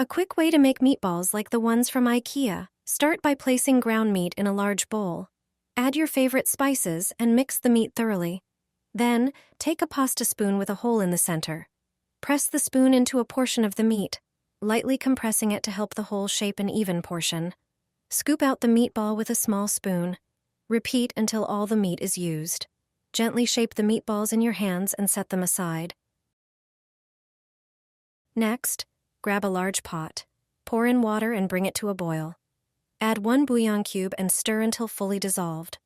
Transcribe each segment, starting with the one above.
A quick way to make meatballs like the ones from IKEA. Start by placing ground meat in a large bowl. Add your favorite spices and mix the meat thoroughly. Then, take a pasta spoon with a hole in the center. Press the spoon into a portion of the meat, lightly compressing it to help the hole shape an even portion. Scoop out the meatball with a small spoon. Repeat until all the meat is used. Gently shape the meatballs in your hands and set them aside. Next, grab a large pot. Pour in water and bring it to a boil. Add 1 bouillon cube and stir until fully dissolved.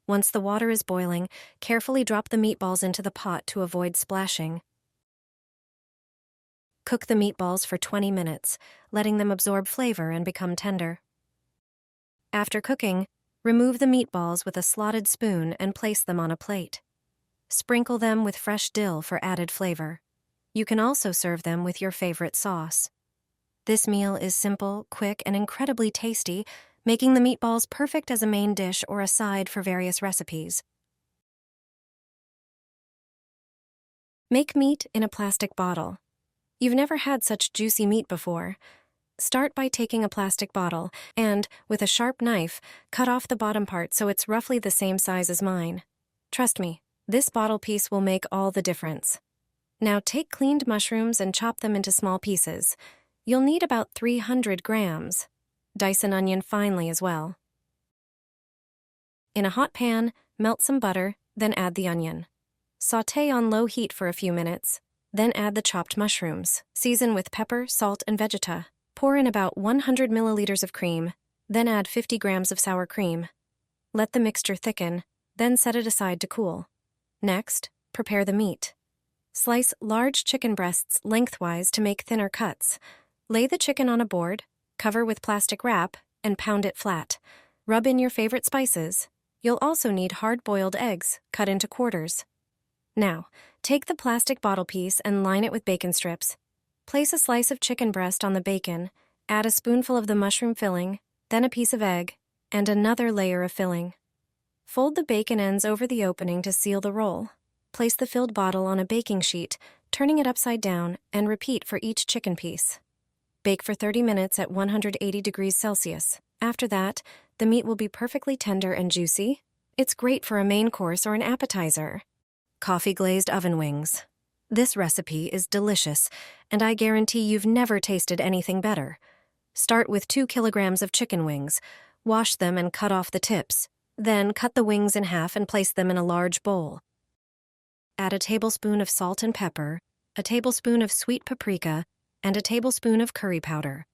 Once the water is boiling, carefully drop the meatballs into the pot to avoid splashing. Cook the meatballs for 20 minutes, letting them absorb flavor and become tender. After cooking, remove the meatballs with a slotted spoon and place them on a plate. Sprinkle them with fresh dill for added flavor. You can also serve them with your favorite sauce. This meal is simple, quick, and incredibly tasty, making the meatballs perfect as a main dish or a side for various recipes. Make meat in a plastic bottle. You've never had such juicy meat before. Start by taking a plastic bottle and, with a sharp knife, cut off the bottom part so it's roughly the same size as mine. Trust me, this bottle piece will make all the difference. Now take cleaned mushrooms and chop them into small pieces. You'll need about 300 grams. Dice an onion finely as well. In a hot pan, melt some butter, then add the onion. Sauté on low heat for a few minutes, then add the chopped mushrooms. Season with pepper, salt, and vegeta. Pour in about 100 milliliters of cream, then add 50 grams of sour cream. Let the mixture thicken, then set it aside to cool. Next, prepare the meat. Slice large chicken breasts lengthwise to make thinner cuts. Lay the chicken on a board, cover with plastic wrap, and pound it flat. Rub in your favorite spices. You'll also need hard-boiled eggs, cut into quarters. Now, take the plastic bottle piece and line it with bacon strips. Place a slice of chicken breast on the bacon, add a spoonful of the mushroom filling, then a piece of egg, and another layer of filling. Fold the bacon ends over the opening to seal the roll. Place the filled bottle on a baking sheet, turning it upside down, and repeat for each chicken piece. Bake for 30 minutes at 180 degrees Celsius. After that, the meat will be perfectly tender and juicy. It's great for a main course or an appetizer. Coffee-glazed oven wings. This recipe is delicious, and I guarantee you've never tasted anything better. Start with 2 kilograms of chicken wings. Wash them and cut off the tips. Then cut the wings in half and place them in a large bowl. Add a tablespoon of salt and pepper, a tablespoon of sweet paprika, and a tablespoon of curry powder.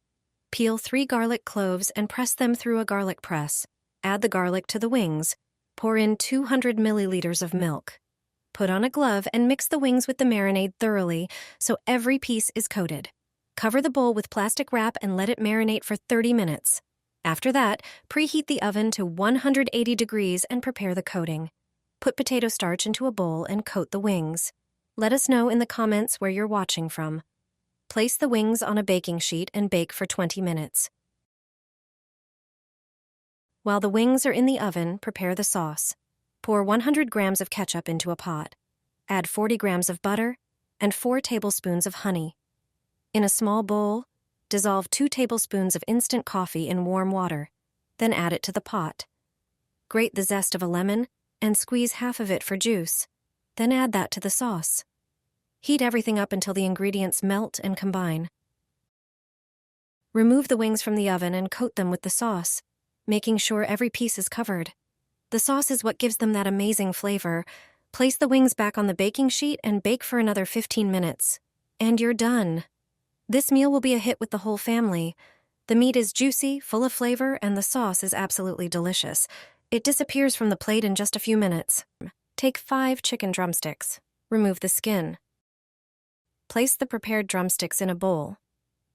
Peel 3 garlic cloves and press them through a garlic press. Add the garlic to the wings. Pour in 200 milliliters of milk. Put on a glove and mix the wings with the marinade thoroughly so every piece is coated. Cover the bowl with plastic wrap and let it marinate for 30 minutes. After that, preheat the oven to 180 degrees and prepare the coating. Put potato starch into a bowl and coat the wings. Let us know in the comments where you're watching from. Place the wings on a baking sheet and bake for 20 minutes. While the wings are in the oven, prepare the sauce. Pour 100 grams of ketchup into a pot. Add 40 grams of butter and 4 tablespoons of honey. In a small bowl, dissolve 2 tablespoons of instant coffee in warm water, then add it to the pot. Grate the zest of a lemon and squeeze half of it for juice, then add that to the sauce. Heat everything up until the ingredients melt and combine. Remove the wings from the oven and coat them with the sauce, making sure every piece is covered. The sauce is what gives them that amazing flavor. Place the wings back on the baking sheet and bake for another 15 minutes. And you're done. This meal will be a hit with the whole family. The meat is juicy, full of flavor, and the sauce is absolutely delicious. It disappears from the plate in just a few minutes. Take 5 chicken drumsticks. Remove the skin. Place the prepared drumsticks in a bowl.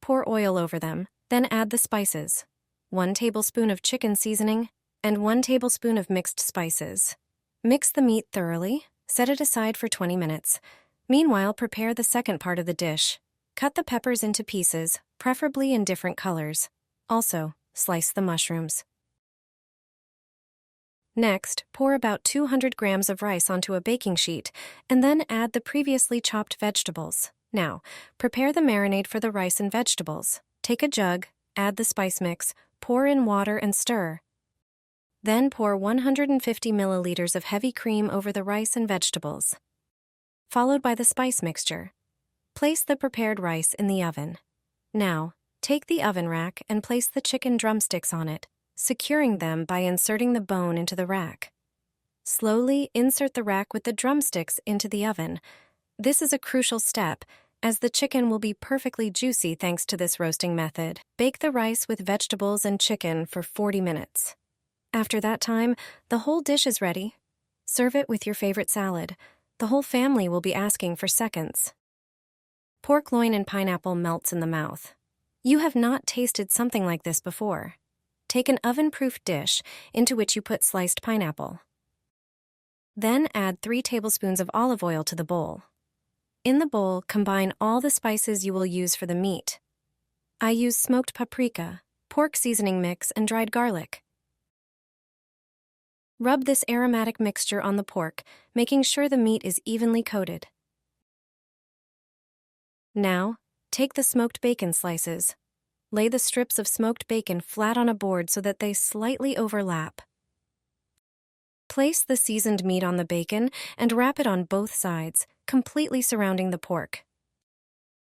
Pour oil over them, then add the spices. 1 tablespoon of chicken seasoning and 1 tablespoon of mixed spices. Mix the meat thoroughly. Set it aside for 20 minutes. Meanwhile, prepare the second part of the dish. Cut the peppers into pieces, preferably in different colors. Also, slice the mushrooms. Next, pour about 200 grams of rice onto a baking sheet, and then add the previously chopped vegetables. Now, prepare the marinade for the rice and vegetables. Take a jug, add the spice mix, pour in water and stir. Then pour 150 milliliters of heavy cream over the rice and vegetables, followed by the spice mixture. Place the prepared rice in the oven. Now, take the oven rack and place the chicken drumsticks on it, securing them by inserting the bone into the rack. Slowly insert the rack with the drumsticks into the oven. This is a crucial step, as the chicken will be perfectly juicy thanks to this roasting method. Bake the rice with vegetables and chicken for 40 minutes. After that time, the whole dish is ready. Serve it with your favorite salad. The whole family will be asking for seconds. Pork loin and pineapple melts in the mouth. You have not tasted something like this before. Take an oven-proof dish into which you put sliced pineapple. Then add 3 tablespoons of olive oil to the bowl. In the bowl, combine all the spices you will use for the meat. I use smoked paprika, pork seasoning mix, and dried garlic. Rub this aromatic mixture on the pork, making sure the meat is evenly coated. Now, take the smoked bacon slices. Lay the strips of smoked bacon flat on a board so that they slightly overlap. Place the seasoned meat on the bacon and wrap it on both sides, completely surrounding the pork.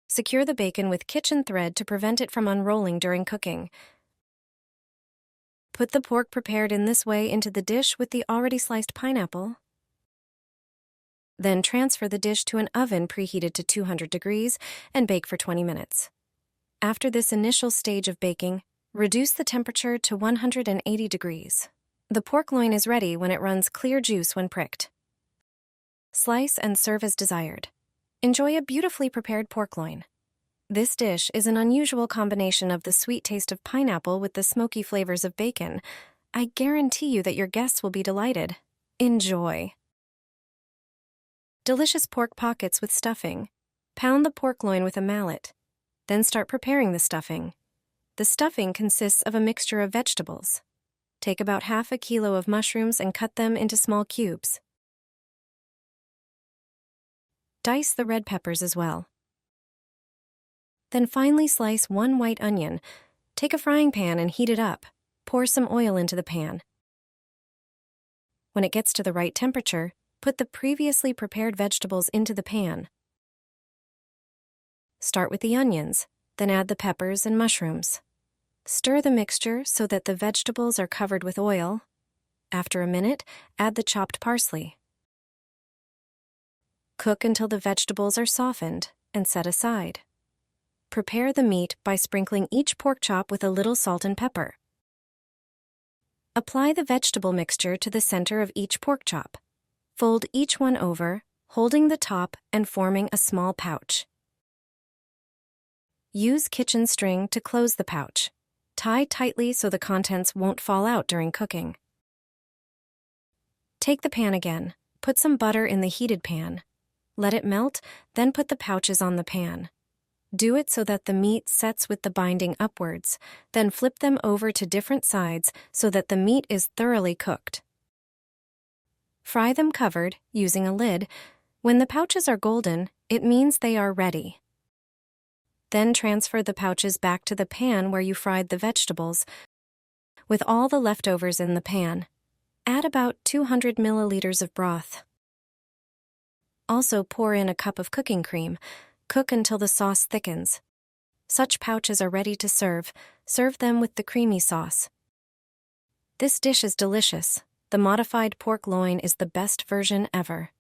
Secure the bacon with kitchen thread to prevent it from unrolling during cooking. Put the pork prepared in this way into the dish with the already sliced pineapple. Then transfer the dish to an oven preheated to 200 degrees and bake for 20 minutes. After this initial stage of baking, reduce the temperature to 180 degrees. The pork loin is ready when it runs clear juice when pricked. Slice and serve as desired. Enjoy a beautifully prepared pork loin. This dish is an unusual combination of the sweet taste of pineapple with the smoky flavors of bacon. I guarantee you that your guests will be delighted. Enjoy. Delicious pork pockets with stuffing. Pound the pork loin with a mallet. Then start preparing the stuffing. The stuffing consists of a mixture of vegetables. Take about half a kilo of mushrooms and cut them into small cubes. Dice the red peppers as well. Then finely slice 1 white onion. Take a frying pan and heat it up. Pour some oil into the pan. When it gets to the right temperature, put the previously prepared vegetables into the pan. Start with the onions, then add the peppers and mushrooms. Stir the mixture so that the vegetables are covered with oil. After a minute, add the chopped parsley. Cook until the vegetables are softened and set aside. Prepare the meat by sprinkling each pork chop with a little salt and pepper. Apply the vegetable mixture to the center of each pork chop. Fold each one over, holding the top and forming a small pouch. Use kitchen string to close the pouch. Tie tightly so the contents won't fall out during cooking. Take the pan again. Put some butter in the heated pan. Let it melt, then put the pouches on the pan. Do it so that the meat sets with the binding upwards, then flip them over to different sides so that the meat is thoroughly cooked. Fry them covered, using a lid. When the pouches are golden, it means they are ready. Then transfer the pouches back to the pan where you fried the vegetables, with all the leftovers in the pan. Add about 200 milliliters of broth. Also pour in a cup of cooking cream. Cook until the sauce thickens. Such pouches are ready to serve. Serve them with the creamy sauce. This dish is delicious. The modified pork loin is the best version ever.